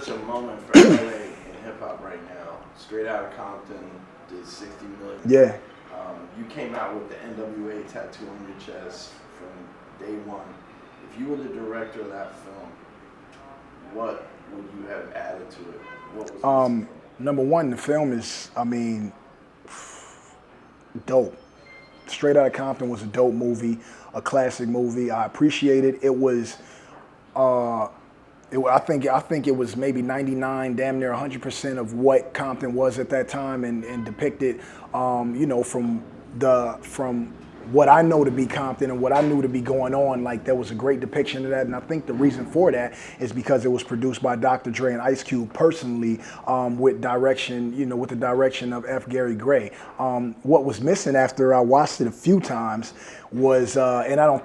such a moment for LA in hip hop right now. Straight Outta Compton did 60 million. Yeah. You came out with the N.W.A tattoo on your chest from day one. If you were the director of that film, what would you have added to it? What was number one, the film is, I mean, dope. Straight Outta Compton was a dope movie, a classic movie. I appreciate it. It was, I think it was maybe 99, damn near 100% of what Compton was at that time, and depicted, you know, from what I know to be Compton and what I knew to be going on. Like, there was a great depiction of that, and I think the reason for that is because it was produced by Dr. Dre and Ice Cube personally, with direction, you know, with the direction of F. Gary Gray. What was missing after I watched it a few times was, and I don't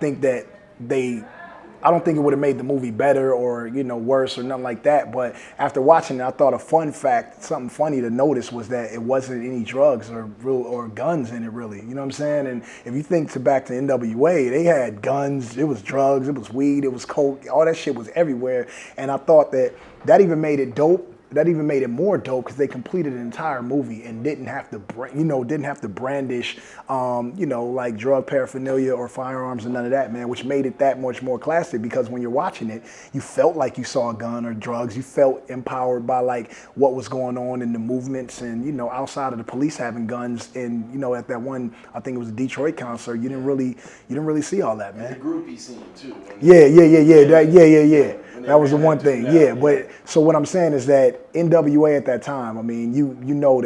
think it would have made the movie better or, you know, worse or nothing like that. But after watching it, I thought a fun fact, something funny to notice, was that it wasn't any drugs or guns in it, really. You know what I'm saying? And if you think back to N.W.A, they had guns, it was drugs, it was weed, it was coke, all that shit was everywhere. And I thought that even made it dope. That even made it more dope because they completed an entire movie and didn't have to brandish, you know, like drug paraphernalia or firearms and none of that, man, which made it that much more classic, because when you're watching it, you felt like you saw a gun or drugs. You felt empowered by like what was going on in the movements, and, you know, outside of the police having guns, and, you know, at that one, I think it was a Detroit concert, you didn't really see all that, man. And the groupie scene too. Yeah. That was the one thing. Yeah, but so what I'm saying is that N.W.A at that time, I mean, you know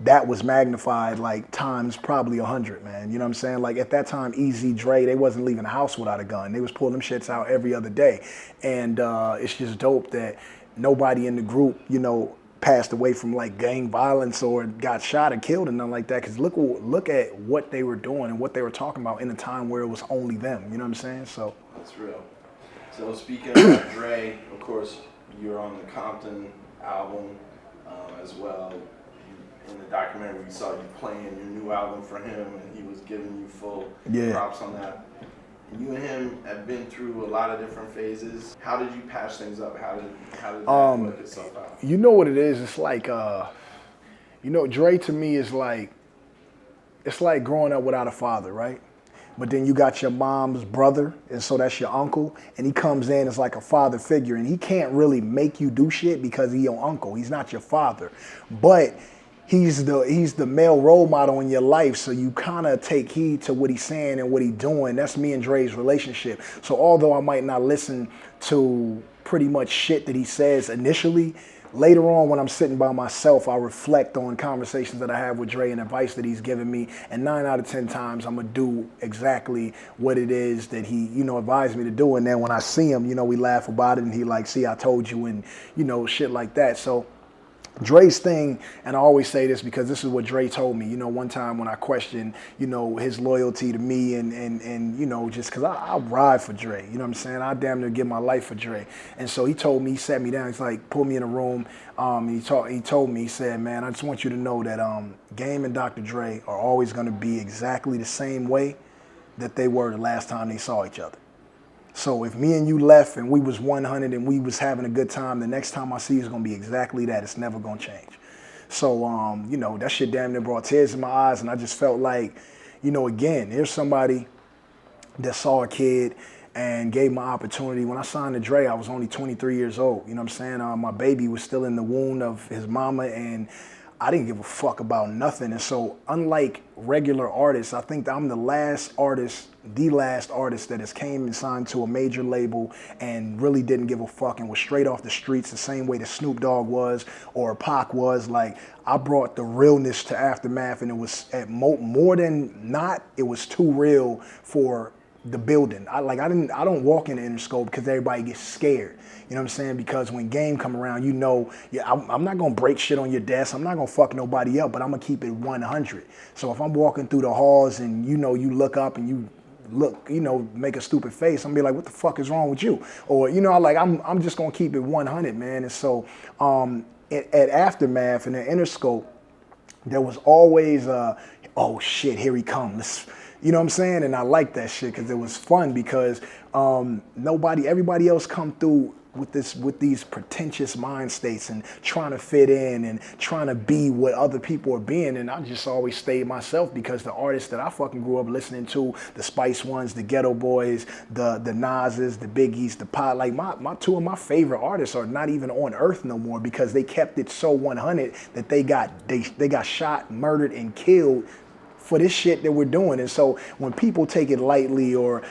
that was magnified like times probably 100, man. You know what I'm saying? Like, at that time, Easy, Dre, they wasn't leaving the house without a gun. They was pulling them shits out every other day. And it's just dope that nobody in the group, you know, passed away from like gang violence or got shot or killed and nothing like that. Because look at what they were doing and what they were talking about in a time where it was only them. You know what I'm saying? So that's real. So speaking about Dre, of course, you're on the Compton album as well. In the documentary, we saw you playing your new album for him, and he was giving you full props on that. And you and him have been through a lot of different phases. How did you patch things up? How did that work itself out? You know what it is? It's like, you know, Dre to me is like, it's like growing up without a father, right? But then you got your mom's brother, and so that's your uncle, and he comes in as like a father figure, and he can't really make you do shit because he's your uncle. He's not your father, but he's the male role model in your life, so you kind of take heed to what he's saying and what he's doing. That's me and Dre's relationship. So although I might not listen to pretty much shit that he says initially, later on, when I'm sitting by myself, I reflect on conversations that I have with Dre and advice that he's given me. And 9 out of 10 times, I'm going to do exactly what it is that he, you know, advised me to do. And then when I see him, you know, we laugh about it, and he like, see, I told you, and, you know, shit like that. So Dre's thing, and I always say this because this is what Dre told me, you know, one time when I questioned, you know, his loyalty to me and you know, just because I ride for Dre, you know what I'm saying? I damn near give my life for Dre. And so he told me, he sat me down, he's like, pulled me in a room, he told me, he said, man, I just want you to know that Game and Dr. Dre are always going to be exactly the same way that they were the last time they saw each other. So if me and you left and we was 100 and we was having a good time, the next time I see you is gonna be exactly that. It's never gonna change. So, you know, that shit damn near brought tears in my eyes, and I just felt like, you know, again, here's somebody that saw a kid and gave my opportunity. When I signed to Dre, I was only 23 years old. You know what I'm saying? My baby was still in the womb of his mama, and I didn't give a fuck about nothing. And so unlike regular artists, I think that I'm the last artist that has came and signed to a major label and really didn't give a fuck and was straight off the streets the same way that Snoop Dogg was or Pac was. Like, I brought the realness to Aftermath, and it was more than not, it was too real for the building. I don't walk in the Interscope because everybody gets scared. You know what I'm saying? Because when Game come around, you know, I'm not gonna break shit on your desk. I'm not gonna fuck nobody up, but I'm gonna keep it 100. So if I'm walking through the halls and, you know, you look up and you look, you know, make a stupid face, I'm gonna be like, what the fuck is wrong with you? Or, you know, like, I'm just gonna keep it 100, man. And so at Aftermath and the Interscope, there was always, oh shit, here he comes. You know what I'm saying? And I like that shit because it was fun because everybody else come through with these pretentious mind states and trying to fit in and trying to be what other people are being. And I just always stayed myself because the artists that I fucking grew up listening to, the Spice Ones, the Ghetto Boys, the Nas's, the Biggies, the Pot, like my two of my favorite artists are not even on earth no more because they kept it so 100 that they got shot, murdered, and killed for this shit that we're doing. And so when people take it lightly or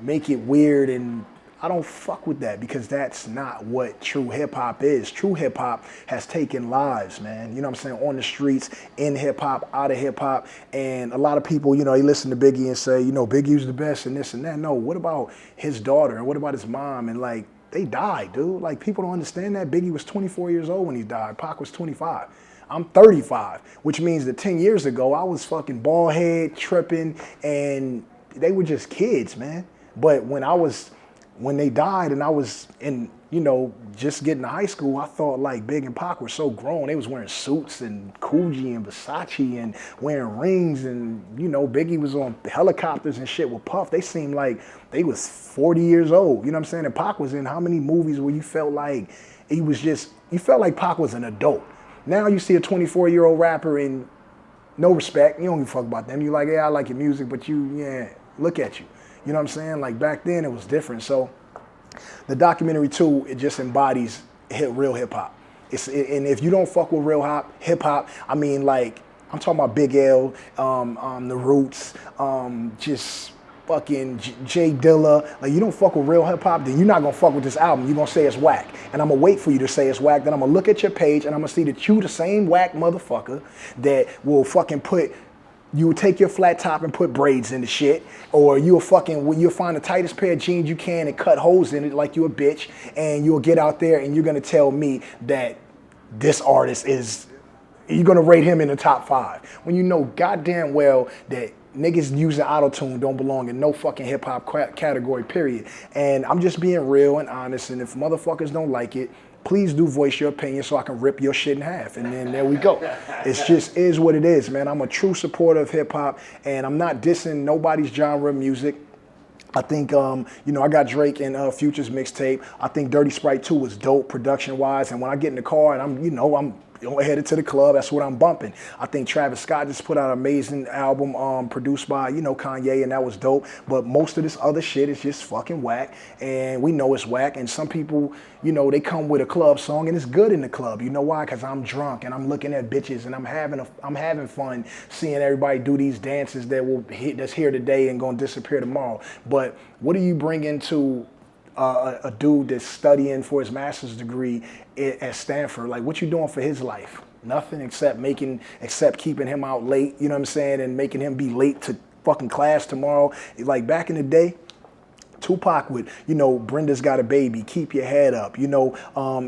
make it weird, and I don't fuck with that because that's not what true hip hop is. True hip hop has taken lives, man. You know what I'm saying? On the streets, in hip hop, out of hip hop. And a lot of people, you know, they listen to Biggie and say, you know, Biggie's the best and this and that. No, what about his daughter? And what about his mom? And like, they died, dude. Like, people don't understand that. Biggie was 24 years old when he died. Pac was 25. I'm 35, which means that 10 years ago, I was fucking bald head, tripping, and they were just kids, man. But when they died and I was in, you know, just getting to high school, I thought like Big and Pac were so grown. They was wearing suits and Coogee and Versace and wearing rings, and, you know, Biggie was on helicopters and shit with Puff. They seemed like they was 40 years old. You know what I'm saying? And Pac was in how many movies where you felt like you felt like Pac was an adult. Now you see a 24-year-old rapper and no respect. You don't give a fuck about them. You like, yeah, I like your music, but look at you. You know what I'm saying? Like, back then it was different. So the documentary too, it just embodies real hip hop. And if you don't fuck with real hip hop, I mean, like, I'm talking about Big L, the Roots, just fucking Jay Dilla. Like, you don't fuck with real hip hop, then you're not gonna fuck with this album. You're gonna say it's whack. And I'm gonna wait for you to say it's whack. Then I'm gonna look at your page and I'm gonna see that you the same whack motherfucker that will fucking you would take your flat top and put braids in the shit, or you'll find the tightest pair of jeans you can and cut holes in it like you a bitch, and you'll get out there and you're gonna tell me that this artist you're gonna rate him in the top 5 when you know goddamn well that niggas using auto-tune don't belong in no fucking hip-hop category, period. And I'm just being real and honest, and if motherfuckers don't like it, please do voice your opinion so I can rip your shit in half. And then there we go. It's just is what it is, man. I'm a true supporter of hip hop, and I'm not dissing nobody's genre of music. I think, you know, I got Drake and Future's mixtape. I think Dirty Sprite 2 was dope production-wise. And when I get in the car and I'm headed to the club, that's what I'm bumping. I think Travis Scott just put out an amazing album produced by, you know, Kanye, and that was dope. But most of this other shit is just fucking whack, and we know it's whack. And some people, you know, they come with a club song and it's good in the club. You know why? Because I'm drunk and I'm looking at bitches and I'm having fun seeing everybody do these dances that's here today and gonna disappear tomorrow. But what do you bring into a dude that's studying for his master's degree at Stanford? Like, what you doing for his life? Nothing except keeping him out late, you know what I'm saying, and making him be late to fucking class tomorrow. Like, back in the day, Tupac would, you know, Brenda's Got a Baby, Keep Your Head Up, you know,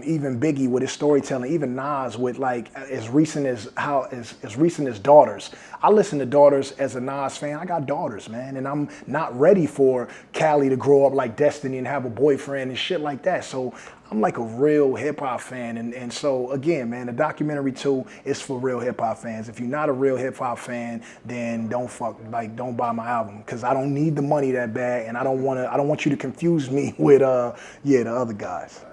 even Biggie with his storytelling, even Nas with, like, as recent as Daughters. I listen to Daughters as a Nas fan. I got daughters, man, and I'm not ready for Callie to grow up like Destiny and have a boyfriend and shit like that. So I'm like a real hip hop fan, and so again, man, the documentary too is for real hip hop fans. If you're not a real hip hop fan, then don't buy my album, because I don't need the money that bad, and I don't want you to confuse me with the other guys.